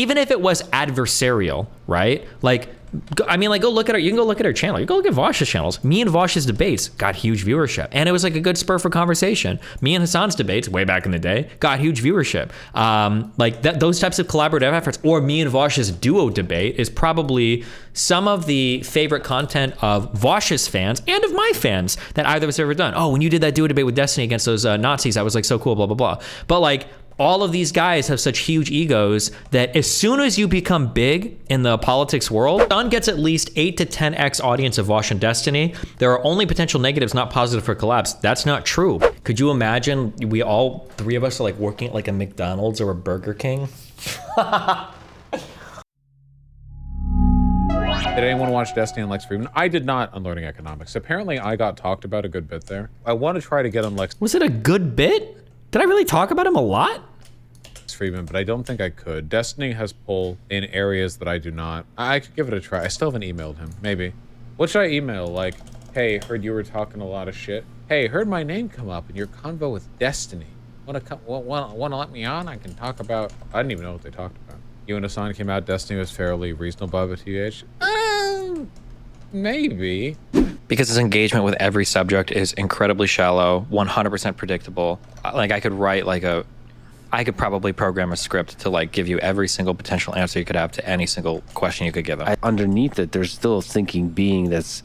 even if it was adversarial, right? Like, I mean, like, you can go look at our channel. You go look at Vaush's channels. Me and Vaush's debates got huge viewership. And it was like a good spur for conversation. Me and Hasan's debates, way back in the day, got huge viewership. Like those types of collaborative efforts, or me and Vaush's duo debate is probably some of the favorite content of Vaush's fans and of my fans that either of us have ever done. Oh, when you did that duo debate with Destiny against those Nazis, that was like so cool, blah, blah, blah. But like, all of these guys have such huge egos that as soon as you become big in the politics world, Hasan gets at least 8 to 10x audience of Vaush and Destiny. There are only potential negatives, not positive for collapse. That's not true. Could you imagine we all three of us are like working at like a McDonald's or a Burger King? Did anyone watch Destiny and Lex Fridman? I did not on Learning Economics. Apparently I got talked about a good bit there. I want to try to get on Lex. Was it a good bit? Did I really talk about him a lot? Fridman, but I don't think I could. Destiny has pull in areas that I do not. I could give it a try. I still haven't emailed him. Maybe. What should I email? Like, hey, heard you were talking a lot of shit. Hey, heard my name come up in your convo with Destiny. Want to let me on? I can talk about. I didn't even know what they talked about. You and Hasan came out. Destiny was fairly reasonable by TH. Maybe. Because his engagement with every subject is incredibly shallow, 100% predictable. Like I could probably program a script to like give you every single potential answer you could have to any single question you could give him. Underneath it, there's still a thinking being that's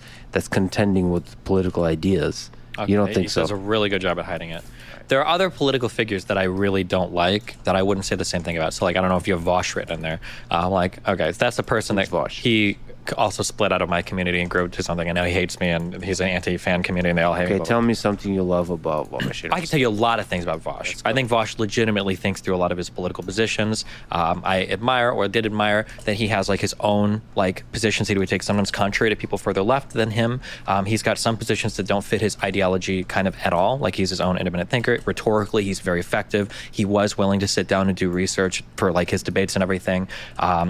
contending with political ideas. Okay, you don't think so? He does a really good job at hiding it. There are other political figures that I really don't like that I wouldn't say the same thing about. So like, I don't know if you have Vaush written in there. Like, okay, that's the person that Vaush. He also split out of my community and grew to something. I know he hates me and he's an anti-fan community and they all hate me. Okay, tell me something you love about Vaush. I can tell you a lot of things about Vaush. I think Vaush legitimately thinks through a lot of his political positions. I admire, or did admire, that he has like his own like positions he would take sometimes contrary to people further left than him. He's got some positions that don't fit his ideology kind of at all. Like he's his own independent thinker. Rhetorically, he's very effective. He was willing to sit down and do research for like his debates and everything.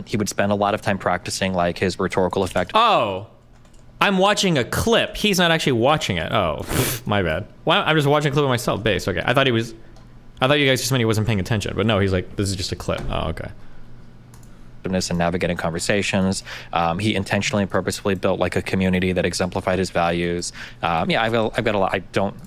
He would spend a lot of time practicing like his rhetorical effect. Oh, I'm watching a clip. He's not actually watching it. Oh, my bad. Well, I'm just watching a clip of myself. Base. Okay. I thought you guys just meant he wasn't paying attention, but no, he's like, this is just a clip. Oh, okay. And navigating conversations. He intentionally and purposefully built like a community that exemplified his values. Yeah, I've got a lot.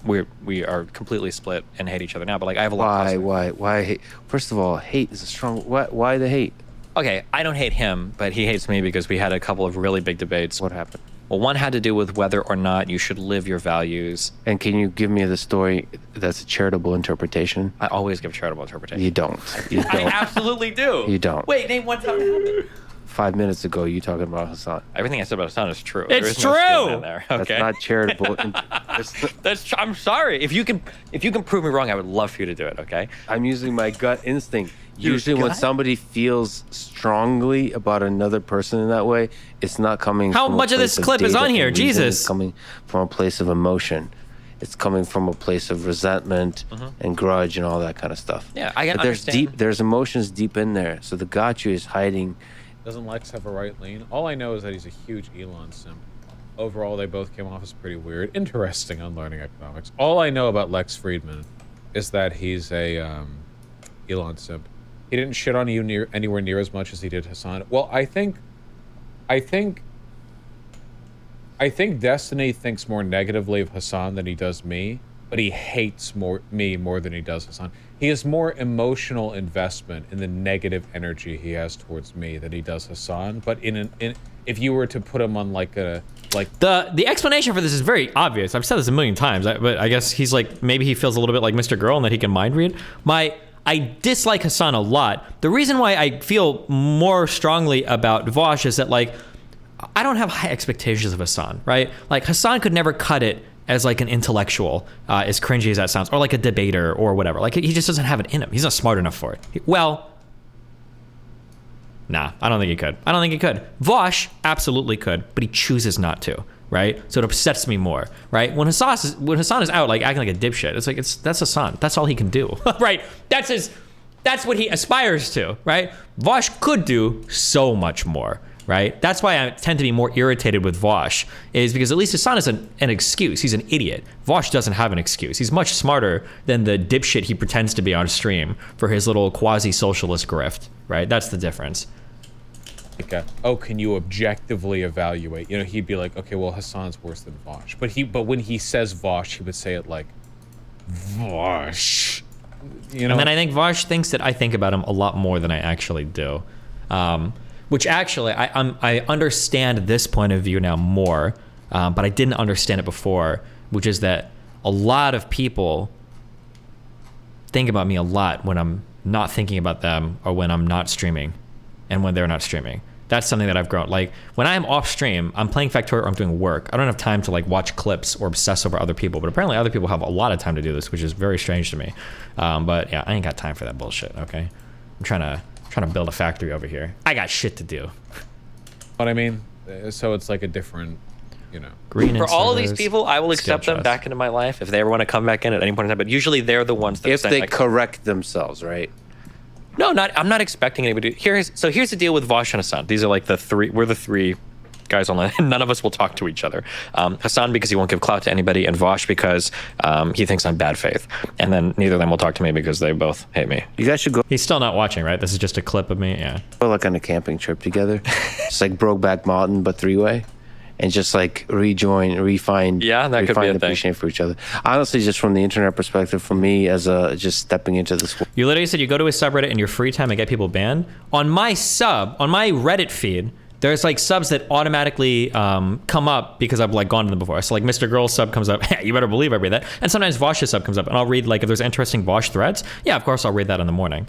We are completely split and hate each other now, but like I have a lot. Why hate? First of all, hate is a strong. Why the hate? Okay, I don't hate him, but he hates me because we had a couple of really big debates. What happened? Well, one had to do with whether or not you should live your values. And can you give me the story that's a charitable interpretation? I always give charitable interpretation. You don't. You don't. I absolutely do. You don't. Wait, name one time it happened. 5 minutes ago, you talking about Hasan. Everything I said about Hasan is true. It's true. No in there. Okay. That's not charitable. I'm sorry. If you can prove me wrong, I would love for you to do it. Okay. I'm using my gut instinct. Usually when somebody feels strongly about another person in that way, it's not coming How from much of this clip is on here? Jesus. It's coming from a place of emotion. It's coming from a place of resentment and grudge and all that kind of stuff. Yeah, I but there's emotions deep in there. So the gotcha is hiding. Doesn't Lex have a right lean? All I know is that he's a huge Elon simp. Overall, they both came off as pretty weird. Interesting on Learning Economics. All I know about Lex Fridman is that he's a Elon simp. He didn't shit on you anywhere near as much as he did Hasan. Well, I think Destiny thinks more negatively of Hasan than he does me, but he hates me more than he does Hasan. He has more emotional investment in the negative energy he has towards me than he does Hasan. But if you were to put him on like the explanation for this is very obvious. I've said this a million times, but I guess he's like, maybe he feels a little bit like Mr. Girl and that he can mind read. I dislike Hasan a lot. The reason why I feel more strongly about Vaush is that like, I don't have high expectations of Hasan, right? Like Hasan could never cut it as like an intellectual, as cringy as that sounds, or like a debater or whatever. Like he just doesn't have it in him. He's not smart enough for it. Well, nah, I don't think he could. Vaush absolutely could, but he chooses not to, right? So it upsets me more, right? When Hasan is out like acting like a dipshit, it's like that's Hasan. That's all he can do, right? That's his That's what he aspires to, right? Vaush could do so much more, right? That's why I tend to be more irritated with Vaush, is because at least Hasan is an excuse. He's an idiot. Vaush doesn't have an excuse. He's much smarter than the dipshit he pretends to be on stream for his little quasi-socialist grift, right? That's the difference. Like, oh, can you objectively evaluate? You know, he'd be like, okay, well, Hasan's worse than Vaush. But when he says Vaush, he would say it like, Vaush. You know? And then I think Vaush thinks that I think about him a lot more than I actually do. Which actually, I understand this point of view now more, but I didn't understand it before, which is that a lot of people think about me a lot when I'm not thinking about them or when I'm not streaming and when they're not streaming. That's something that I've grown. Like, when I am off stream, I'm playing Factorio or I'm doing work. I don't have time to like watch clips or obsess over other people, but apparently other people have a lot of time to do this, which is very strange to me. But yeah, I ain't got time for that bullshit, okay? I'm trying to build a factory over here. I got shit to do. What I mean? So it's like a different, you know. Green For all of these servers, people, I will skill accept them chest. back into my life if they ever want to come back in at any point in time. But usually they're the ones that If say, they like, correct themselves, right? no, I'm not expecting anybody. Here's the deal with Vaush and Hasan. These are like we're the three guys online. None of us will talk to each other. Hasan because he won't give clout to anybody, and Vaush because he thinks I'm bad faith. And then neither of them will talk to me because they both hate me. You guys should go He's still not watching, right? This is just a clip of me, yeah. like on a camping trip together. It's like Brokeback Mountain, but three-way. And just like refine Yeah, that could be a thing. appreciation for each other. Honestly, just from the internet perspective, for me as just stepping into this world. You literally said you go to a subreddit in your free time and get people banned. On my Reddit feed, there's like subs that automatically come up because I've like gone to them before. So like Mr. Girl's sub comes up. You better believe I read that. And sometimes Vaush's sub comes up and I'll read like if there's interesting Vaush threads. Yeah, of course I'll read that in the morning.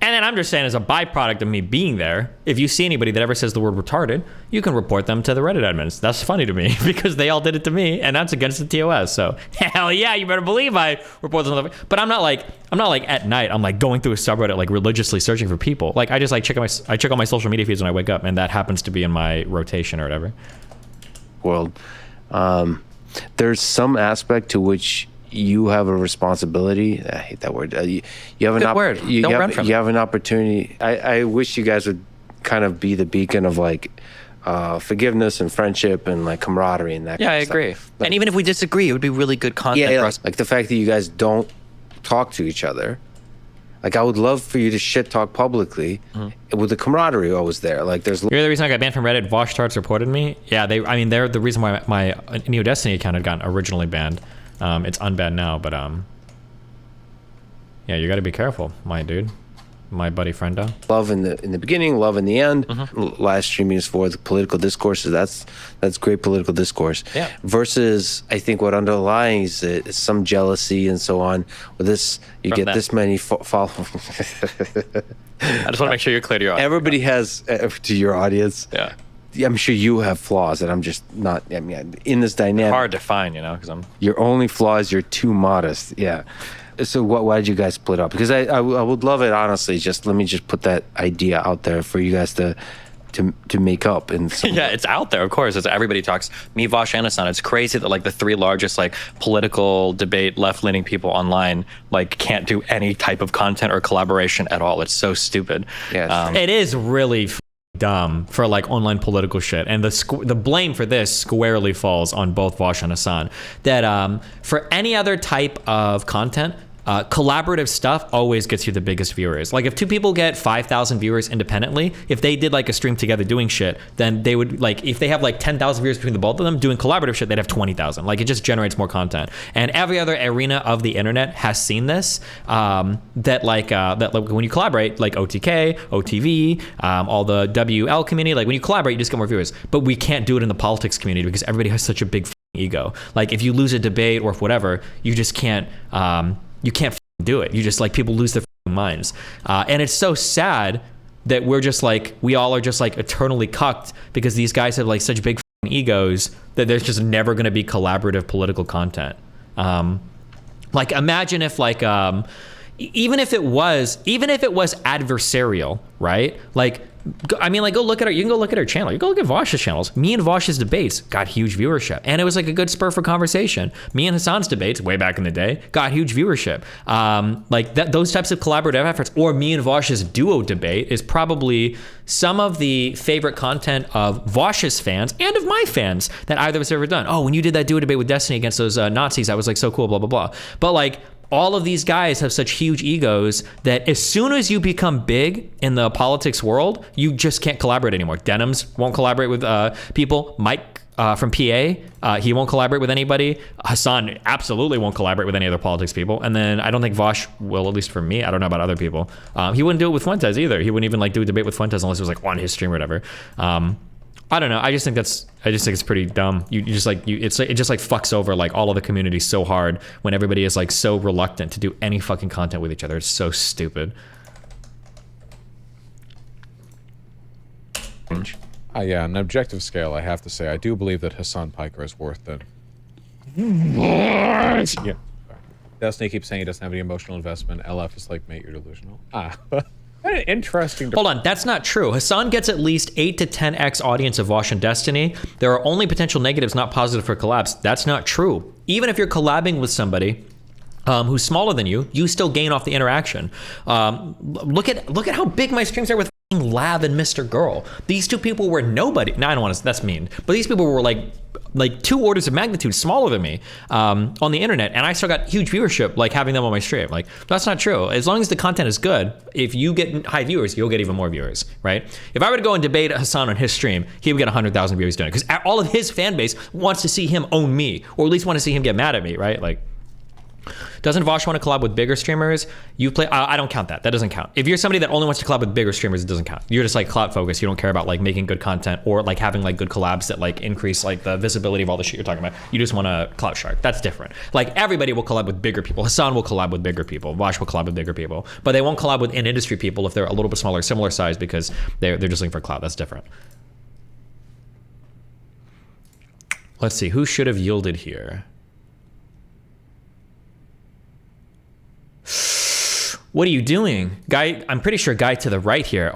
And then I'm just saying, as a byproduct of me being there, if you see anybody that ever says the word retarded, you can report them to the Reddit admins. That's funny to me because they all did it to me, and that's against the TOS. So hell yeah, you better believe I report them. But I'm not like at night. I'm like going through a subreddit like religiously searching for people. Like I just like check all my social media feeds when I wake up, and that happens to be in my rotation or whatever. World. There's some aspect to which you have a responsibility. I hate that word. You have an Good word. Don't run from it. You have an opportunity. I wish you guys would kind of be the beacon of like forgiveness and friendship and like camaraderie and that. Yeah, kind I of stuff. agree. Like, And even if we disagree, it would be really good content for us. like the fact that you guys don't talk to each other. Like I would love for you to shit talk publicly with the camaraderie always there. Like there's You're the reason I got banned from Reddit. Vaush Tarts reported me. Yeah, they're the reason why my Neo Destiny account had gotten originally banned. It's unbanned now, but yeah, you got to be careful, my dude, my buddy friendo. love in the beginning, love in the end. Live streaming is for the political discourses. That's great political discourse. Yeah. Versus, I think what underlies it is some jealousy and so on. With this, you From get that. this many followers. I just want to make sure you're clear to your audience. Everybody has to your audience. Yeah. I'm sure you have flaws that I'm just not. I mean, in this dynamic, Hard to find, you know, because I'm. your only flaw is you're too modest. Yeah. So why did you guys split up? Because I would love it, honestly. Just let me just put that idea out there for you guys to make up. And Yeah, it's out there, of course. It's everybody talks. Me, Vaush, and Hasan. It's crazy that like the three largest like political debate left-leaning people online like can't do any type of content or collaboration at all. It's so stupid. Yeah, It is really dumb for like online political shit, and the blame for this squarely falls on both Vaush and Hasan. That for any other type of content, collaborative stuff always gets you the biggest viewers. Like if two people get 5,000 viewers independently, if they did like a stream together doing shit, then they would like, if they have like 10,000 viewers between the both of them doing collaborative shit, they'd have 20,000. Like it just generates more content. And every other arena of the internet has seen this, that like when you collaborate, like OTK, OTV, all the WL community, like when you collaborate, you just get more viewers. But we can't do it in the politics community because everybody has such a big ego. Like if you lose a debate or whatever, you just can't, you can't do it. You just like people lose their minds. And it's so sad that we all are just like eternally cucked because these guys have like such big egos that there's just never going to be collaborative political content. Like imagine if like, even if it was adversarial, right? Like, I mean, like, go look at our, you can go look at our channel. You go look at Vaush's channels. Me and Vaush's debates got huge viewership. And it was like a good spur for conversation. Me and Hasan's debates way back in the day got huge viewership. Like those types of collaborative efforts, or me and Vaush's duo debate is probably some of the favorite content of Vaush's fans and of my fans that either of us have ever done. Oh, when you did that duo debate with Destiny against those Nazis, that was like so cool, blah, blah, blah. But like, all of these guys have such huge egos that as soon as you become big in the politics world, you just can't collaborate anymore. Denims won't collaborate with people. Mike from PA, he won't collaborate with anybody. Hasan absolutely won't collaborate with any other politics people. And then I don't think Vaush will, at least for me. I don't know about other people. He wouldn't do it with Fuentes either. He wouldn't even like do a debate with Fuentes unless it was like on his stream or whatever. I don't know. I just think it's pretty dumb. It just like fucks over like all of the community so hard when everybody is like so reluctant to do any fucking content with each other. It's so stupid. Yeah, on an objective scale, I have to say, I do believe that Hasan Piker is worth it. Yeah. Destiny keeps saying he doesn't have any emotional investment. LF is like, mate, you're delusional. Interesting. Hold on, that's not true. Hasan gets at least 8 to 10x audience of Vaush and Destiny. There are only potential negatives, not positive for collabs. That's not true. Even if you're collabing with somebody who's smaller than you, you still gain off the interaction. Look at how big my streams are with Lav and Mr. Girl. These two people were nobody. Now I don't want to. That's mean. But these people were like 2 orders of magnitude smaller than me on the internet, and I still got huge viewership like having them on my stream. Like, that's not true. As long as the content is good, if you get high viewers, you'll get even more viewers, right? If I were to go and debate Hasan on his stream, he would get 100,000 viewers doing it because all of his fan base wants to see him own me, or at least want to see him get mad at me, right? Like, doesn't Vaush want to collab with bigger streamers? You play. I don't count that. That doesn't count. If you're somebody that only wants to collab with bigger streamers, it doesn't count. You're just like clout focused. You don't care about like making good content or like having like good collabs that like increase like the visibility of all the shit you're talking about. You just want to clout shark. That's different. Like, everybody will collab with bigger people. Hasan will collab with bigger people. Vaush will collab with bigger people. But they won't collab with in-industry people if they're a little bit smaller, similar size, because they're just looking for clout. That's different. Let's see. Who should have yielded here? What are you doing? Guy, I'm pretty sure guy to the right here,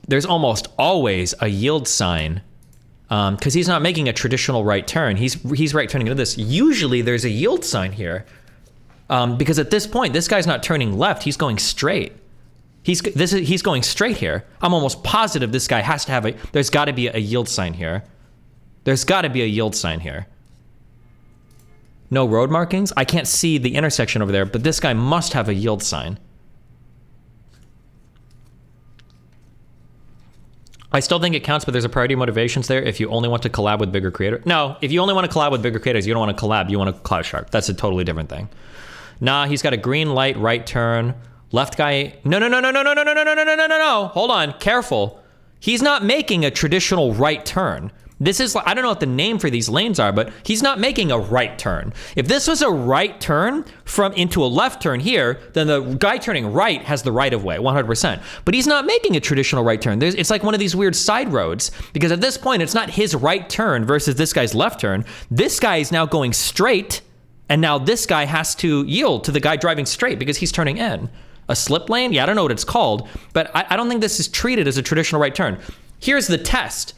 there's almost always a yield sign because he's not making a traditional right turn. He's right turning into this. Usually there's a yield sign here because at this point, this guy's not turning left. He's going straight. He's going straight here. I'm almost positive this guy has to have there's got to be a yield sign here. There's got to be a yield sign here. No road markings. I can't see the intersection over there, but this guy must have a yield sign. I still think it counts, but there's a priority of motivations there if you only want to collab with bigger creators. No, if you only want to collab with bigger creators, you don't want to collab, you want to clout shark. That's a totally different thing. Nah, he's got a green light, right turn. Left guy, no. Hold on, careful. He's not making a traditional right turn. This is, I don't know what the name for these lanes are, but he's not making a right turn. If this was a right turn into a left turn here, then the guy turning right has the right of way, 100%. But he's not making a traditional right turn. It's like one of these weird side roads, because at this point, it's not his right turn versus this guy's left turn. This guy is now going straight, and now this guy has to yield to the guy driving straight because he's turning in. A slip lane? Yeah, I don't know what it's called, but I don't think this is treated as a traditional right turn. Here's the test.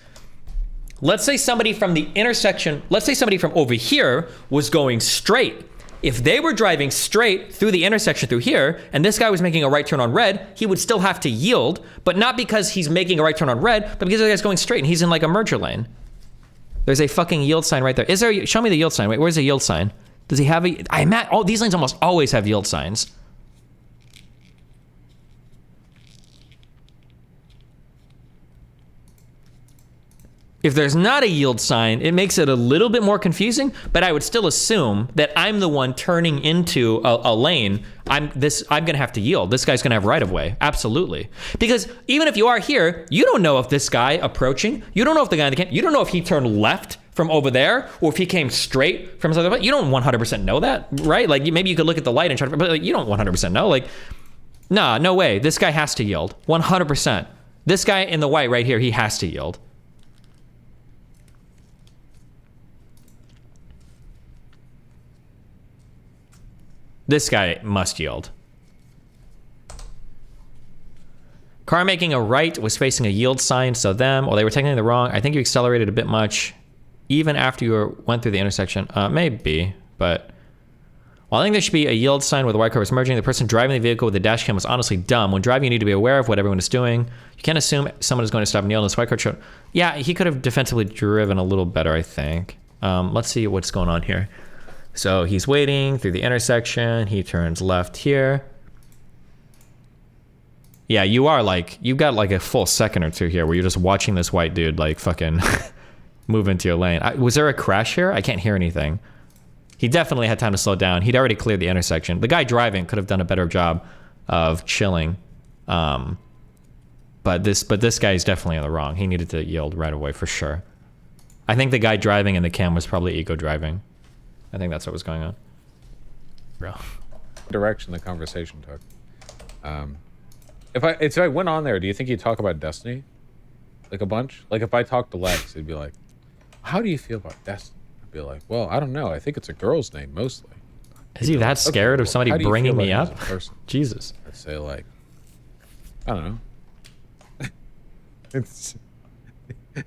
Let's say somebody from the intersection, let's say somebody from over here was going straight. If they were driving straight through the intersection through here, and this guy was making a right turn on red, he would still have to yield, but not because he's making a right turn on red, but because the guy's going straight and he's in like a merger lane. There's a fucking yield sign right there. Show me the yield sign. Wait, where's the yield sign? Does he have these lanes almost always have yield signs. If there's not a yield sign, it makes it a little bit more confusing, but I would still assume that I'm the one turning into a lane. I'm gonna have to yield. This guy's gonna have right of way, absolutely. Because even if you are here, you don't know if this guy approaching, you don't know if the guy in the camp, you don't know if he turned left from over there, or if he came straight from something. You don't 100% know that, right? Like maybe you could look at the light and try to, but like, you don't 100% know. Like, nah, no way. This guy has to yield, 100%. This guy in the white right here, he has to yield. This guy must yield. Car making a right was facing a yield sign, so them, or they were technically the wrong. I think you accelerated a bit much, even after you went through the intersection. Maybe, but... Well, I think there should be a yield sign where the white car was merging. The person driving the vehicle with the dash cam was honestly dumb. When driving, you need to be aware of what everyone is doing. You can't assume someone is going to stop and yield. This white car showed... Yeah, he could have defensively driven a little better, I think. Let's see what's going on here. So he's waiting through the intersection. He turns left here. Yeah, you got like a full second or two here where you're just watching this white dude like fucking move into your lane. Was there a crash here? I can't hear anything. He definitely had time to slow down. He'd already cleared the intersection. The guy driving could have done a better job of chilling. But this guy is definitely in the wrong. He needed to yield right away for sure. I think the guy driving in the cam was probably ego driving. I think that's what was going on. Bro. Direction the conversation took. If I went on there, do you think he'd talk about Destiny? Like a bunch? Like if I talked to Lex, he'd be like, how do you feel about Destiny? I'd be like, well, I don't know. I think it's a girl's name mostly. Is he that scared of somebody bringing me up? Jesus. I'd say like, I don't know.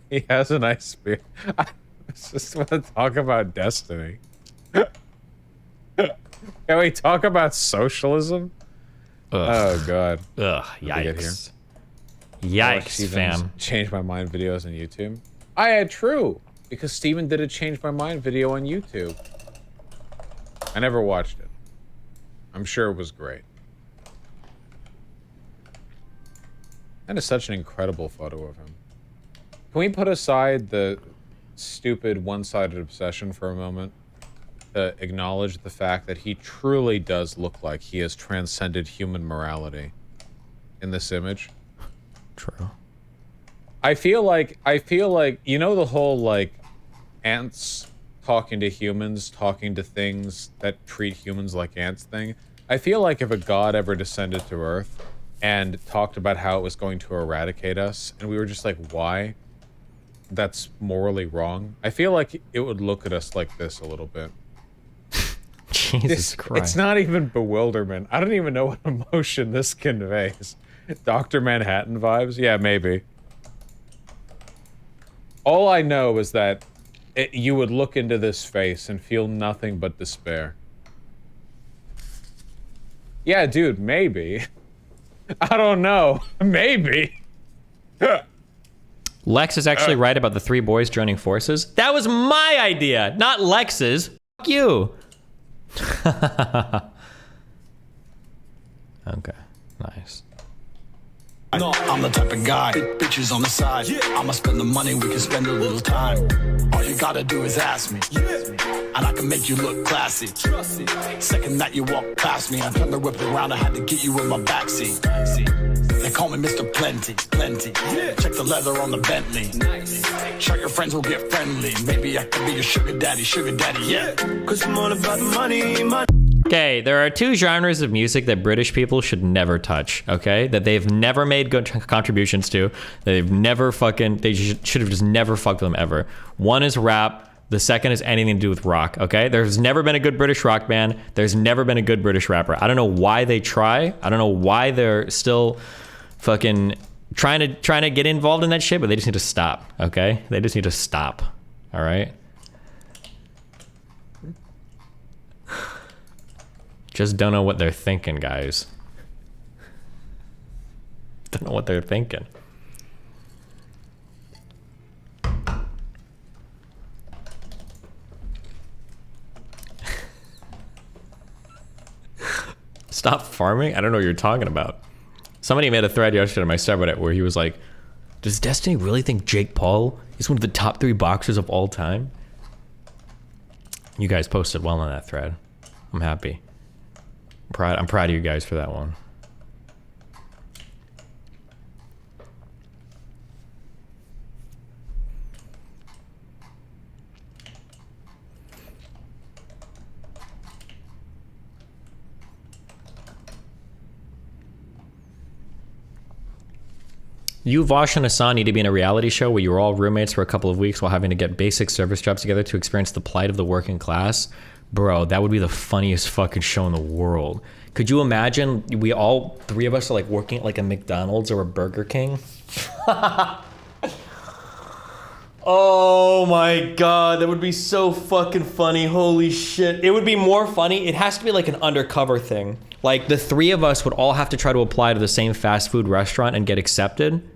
He has a nice spirit. I just want to talk about Destiny. Can we talk about socialism? Ugh. Oh god. Ugh, yikes. Yikes, fam. Change my mind videos on YouTube. True. Because Steven did a change my mind video on YouTube. I never watched it. I'm sure it was great. That is such an incredible photo of him. Can we put aside the stupid one-sided obsession for a moment? To acknowledge the fact that he truly does look like he has transcended human morality in this image. True. I feel like, you know, the whole like ants talking to humans, talking to things that treat humans like ants thing. I feel like if a god ever descended to Earth and talked about how it was going to eradicate us, and we were just like, why? That's morally wrong. I feel like it would look at us like this a little bit. Jesus Christ. It's not even bewilderment. I don't even know what emotion this conveys. Dr. Manhattan vibes? Yeah, maybe. All I know is that you would look into this face and feel nothing but despair. Yeah, dude, maybe. I don't know. Maybe. Lex is actually right about the three boys joining forces. That was my idea, not Lex's. Fuck you. Okay, nice. No, I'm the type of guy, bitches on the side. I'ma spend the money, we can spend a little time. All you gotta do is ask me, and I can make you look classy. Second that you walk past me, I turned the whip around, I had to get you in my backseat. They call me Mr. Plenty. Check the leather on the Bentley. Sure your friends will get friendly. Maybe I could be your sugar daddy, yeah. Cause I'm all about money. Okay, there are two genres of music that British people should never touch, okay? That they've never made good contributions to. That they've never they should have just never fucked with them ever. One is rap. The second is anything to do with rock, okay? There's never been a good British rock band. There's never been a good British rapper. I don't know why they try. I don't know why they're still fucking trying to get involved in that shit, but they just need to stop, okay? They just need to stop, all right? Just don't know what they're thinking, guys. Don't know what they're thinking. Stop farming? I don't know what you're talking about. Somebody made a thread yesterday on my subreddit where he was like, does Destiny really think Jake Paul is one of the top 3 boxers of all time? You guys posted well on that thread. I'm happy. I'm proud of you guys for that one. You, Vaush, and Hasan need to be in a reality show where you're all roommates for a couple of weeks while having to get basic service jobs together to experience the plight of the working class. Bro, that would be the funniest fucking show in the world. Could you imagine we all three of us are like working at like a McDonald's or a Burger King? Oh my god, that would be so fucking funny. Holy shit. It would be more funny. It has to be like an undercover thing. Like the three of us would all have to try to apply to the same fast food restaurant and get accepted.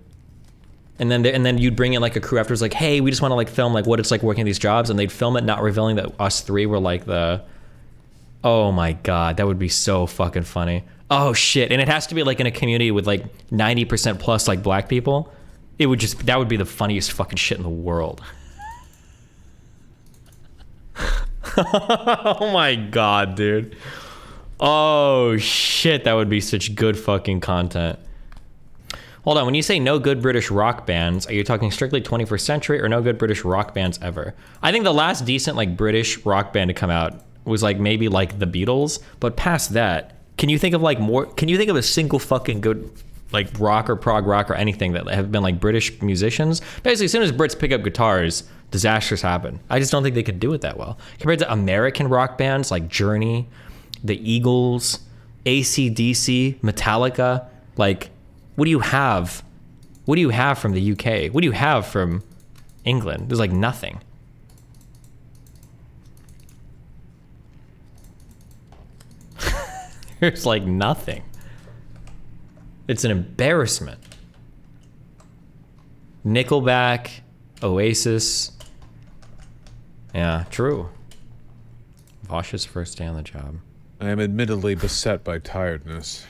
And then you'd bring in like a crew afterwards like, hey, we just want to like film like what it's like working these jobs, and they'd film it not revealing that us three were like the... Oh my god, that would be so fucking funny. Oh shit, and it has to be like in a community with like 90% plus like black people. It would just, that would be the funniest fucking shit in the world. Oh my god, dude. Oh shit, that would be such good fucking content. Hold on, when you say no good British rock bands, are you talking strictly 21st century or no good British rock bands ever? I think the last decent like British rock band to come out was like maybe like the Beatles, but past that, can you think of like more, can you think of a single fucking good like rock or prog rock or anything that have been like British musicians? Basically, as soon as Brits pick up guitars, disasters happen. I just don't think they could do it that well. Compared to American rock bands like Journey, the Eagles, AC/DC, Metallica, like what do you have? What do you have from the UK? What do you have from England? There's like nothing. There's like nothing. It's an embarrassment. Nickelback, Oasis. Yeah, true. Vaush's first day on the job. I am admittedly beset by tiredness.